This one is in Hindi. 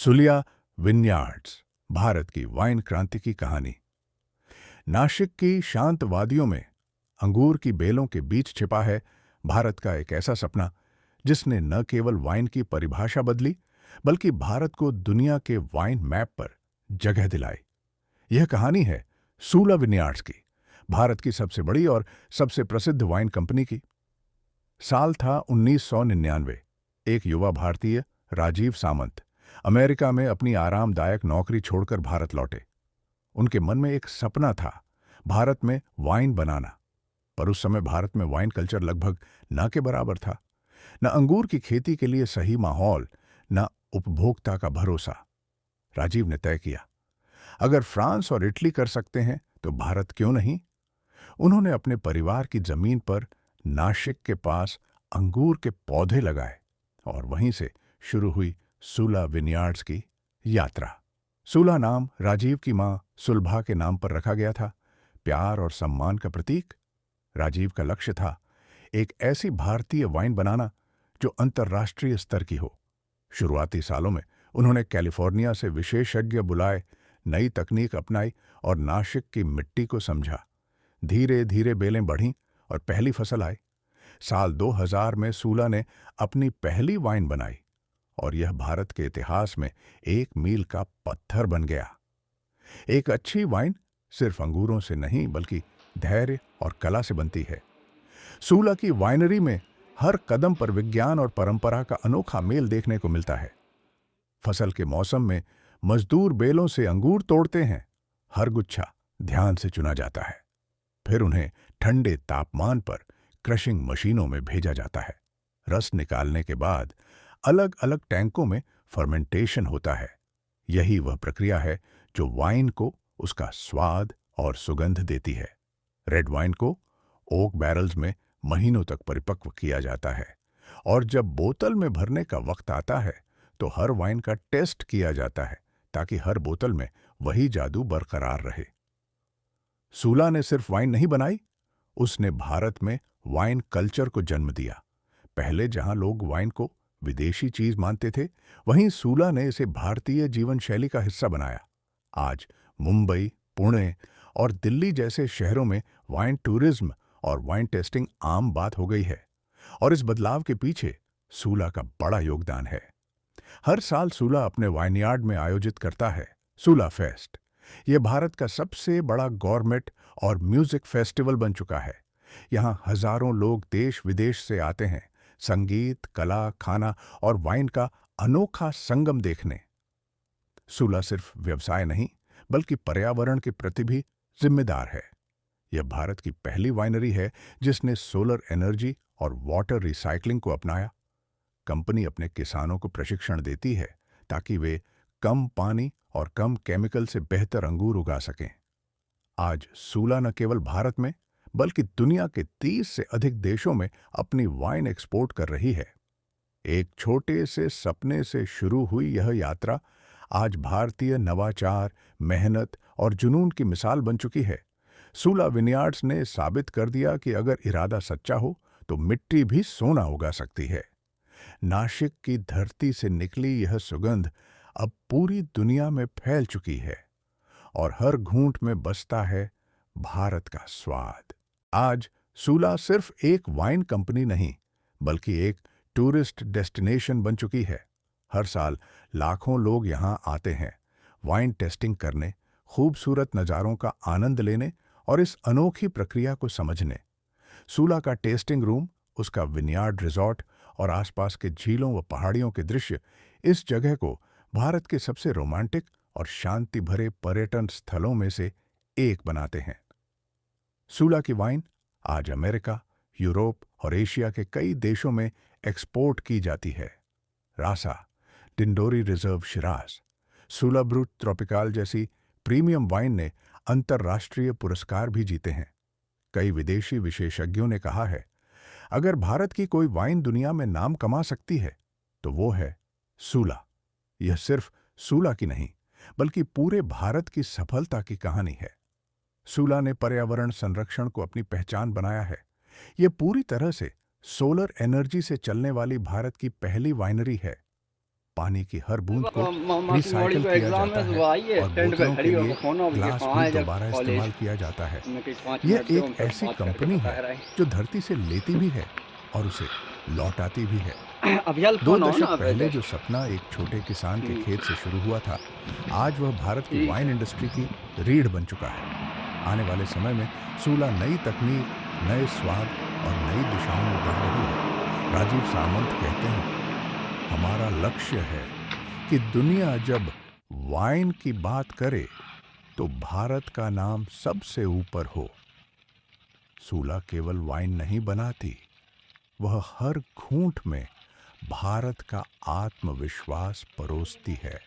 सुलिया विनयार्ड्स, भारत की वाइन क्रांति की कहानी। नासिक की शांत वादियों में अंगूर की बेलों के बीच छिपा है भारत का एक ऐसा सपना जिसने न केवल वाइन की परिभाषा बदली बल्कि भारत को दुनिया के वाइन मैप पर जगह दिलाई। यह कहानी है सूला विनयार्ड्स की, भारत की सबसे बड़ी और सबसे प्रसिद्ध वाइन कंपनी की। साल था 1999। एक युवा भारतीय, राजीव सामंत, अमेरिका में अपनी आरामदायक नौकरी छोड़कर भारत लौटे। उनके मन में एक सपना था, भारत में वाइन बनाना। पर उस समय भारत में वाइन कल्चर लगभग न के बराबर था। न अंगूर की खेती के लिए सही माहौल, न उपभोक्ता का भरोसा। राजीव ने तय किया, अगर फ्रांस और इटली कर सकते हैं तो भारत क्यों नहीं। उन्होंने अपने परिवार की जमीन पर नासिक के पास अंगूर के पौधे लगाए और वहीं से शुरू हुई सूला विनयार्ड्स की यात्रा। सूला नाम राजीव की मां सुलभा के नाम पर रखा गया था, प्यार और सम्मान का प्रतीक। राजीव का लक्ष्य था एक ऐसी भारतीय वाइन बनाना जो अंतर्राष्ट्रीय स्तर की हो। शुरुआती सालों में उन्होंने कैलिफोर्निया से विशेषज्ञ बुलाए, नई तकनीक अपनाई और नासिक की मिट्टी को समझा। धीरे धीरे बेलें बढ़ीं और पहली फसल आई। साल 2000 में सूला ने अपनी पहली वाइन बनाई और यह भारत के इतिहास में एक मील का पत्थर बन गया। एक अच्छी वाइन सिर्फ अंगूरों से नहीं बल्कि धैर्य और कला से बनती है। सूला की वाइनरी में हर कदम पर विज्ञान और परंपरा का अनोखा मेल देखने को मिलता है। फसल के मौसम में मजदूर बेलों से अंगूर तोड़ते हैं। हर गुच्छा ध्यान से चुना जाता है। फिर उन्हें ठंडे तापमान पर क्रशिंग मशीनों में भेजा जाता है। रस निकालने के बाद अलग अलग टैंकों में फर्मेंटेशन होता है। यही वह प्रक्रिया है जो वाइन को उसका स्वाद और सुगंध देती है। रेड वाइन को ओक बैरल्स में महीनों तक परिपक्व किया जाता है और जब बोतल में भरने का वक्त आता है तो हर वाइन का टेस्ट किया जाता है ताकि हर बोतल में वही जादू बरकरार रहे। सूला ने सिर्फ वाइन नहीं बनाई, उसने भारत में वाइन कल्चर को जन्म दिया। पहले जहां लोग वाइन को विदेशी चीज मानते थे, वहीं सूला ने इसे भारतीय जीवन शैली का हिस्सा बनाया। आज मुंबई, पुणे और दिल्ली जैसे शहरों में वाइन टूरिज्म और वाइन टेस्टिंग आम बात हो गई है और इस बदलाव के पीछे सूला का बड़ा योगदान है। हर साल सूला अपने वाइनयार्ड में आयोजित करता है सूला फेस्ट। यह भारत का सबसे बड़ा गॉरमेट और म्यूजिक फेस्टिवल बन चुका है। यहाँ हजारों लोग देश विदेश से आते हैं, संगीत, कला, खाना और वाइन का अनोखा संगम देखने। सूला सिर्फ व्यवसाय नहीं बल्कि पर्यावरण के प्रति भी जिम्मेदार है। यह भारत की पहली वाइनरी है जिसने सोलर एनर्जी और वाटर रिसाइकलिंग को अपनाया। कंपनी अपने किसानों को प्रशिक्षण देती है ताकि वे कम पानी और कम केमिकल से बेहतर अंगूर उगा सकें। आज सूला न केवल भारत में बल्कि दुनिया के 30 से अधिक देशों में अपनी वाइन एक्सपोर्ट कर रही है। एक छोटे से सपने से शुरू हुई यह यात्रा आज भारतीय नवाचार, मेहनत और जुनून की मिसाल बन चुकी है। सूला विनयार्ड्स ने साबित कर दिया कि अगर इरादा सच्चा हो तो मिट्टी भी सोना उगा सकती है। नासिक की धरती से निकली यह सुगंध अब पूरी दुनिया में फैल चुकी है और हर घूंट में बसता है भारत का स्वाद। आज सूला सिर्फ एक वाइन कंपनी नहीं बल्कि एक टूरिस्ट डेस्टिनेशन बन चुकी है। हर साल लाखों लोग यहाँ आते हैं वाइन टेस्टिंग करने, खूबसूरत नज़ारों का आनंद लेने और इस अनोखी प्रक्रिया को समझने। सूला का टेस्टिंग रूम, उसका विनयार्ड रिजॉर्ट और आसपास के झीलों व पहाड़ियों के दृश्य इस जगह को भारत के सबसे रोमांटिक और शांति भरे पर्यटन स्थलों में से एक बनाते हैं। सूला की वाइन आज अमेरिका, यूरोप और एशिया के कई देशों में एक्सपोर्ट की जाती है। Rasa, Dindori reserve shiraz, Sula brut tropical जैसी प्रीमियम वाइन ने अंतर्राष्ट्रीय पुरस्कार भी जीते हैं। कई विदेशी विशेषज्ञों ने कहा है, अगर भारत की कोई वाइन दुनिया में नाम कमा सकती है तो वो है सूला। यह सिर्फ सूला की नहीं बल्कि पूरे भारत की सफलता की कहानी है। सूला ने पर्यावरण संरक्षण को अपनी पहचान बनाया है। यह पूरी तरह से सोलर एनर्जी से चलने वाली भारत की पहली वाइनरी है। पानी की हर बूंद को मासी मौड़ी रिसाइकल को किया एग्जाम जाता है, तो है वो आई है और स्टैंड पे बोतलों के खड़ी लिए होकर फोन ऑफ किया, ग्लास कहाँ भी है जब दोबारा कॉलेज। इस्तेमाल किया जाता है। मैं कहीं 5 यह मिनट दो, एक हम फिर ऐसी बात करके कंपनी है बता रहा जो धरती से लेती भी है और उसे लौटाती भी है। है। अभियाल दो फोन हो दशक ना पे पहले जो जस्ट। सपना एक छोटे किसान के खेत से शुरू हुआ था, आज वह भारत की ठीक वाइन है। इंडस्ट्री की रीढ़ बन चुका है। आने वाले समय में सूला नई तकनीक, नए स्वाद और नई दिशाओं में बढ़ रही है। राजीव सामंत कहते हैं, हमारा लक्ष्य है कि दुनिया जब वाइन की बात करे तो भारत का नाम सबसे ऊपर हो। सूला केवल वाइन नहीं बनाती, वह हर घूंट में भारत का आत्मविश्वास परोसती है।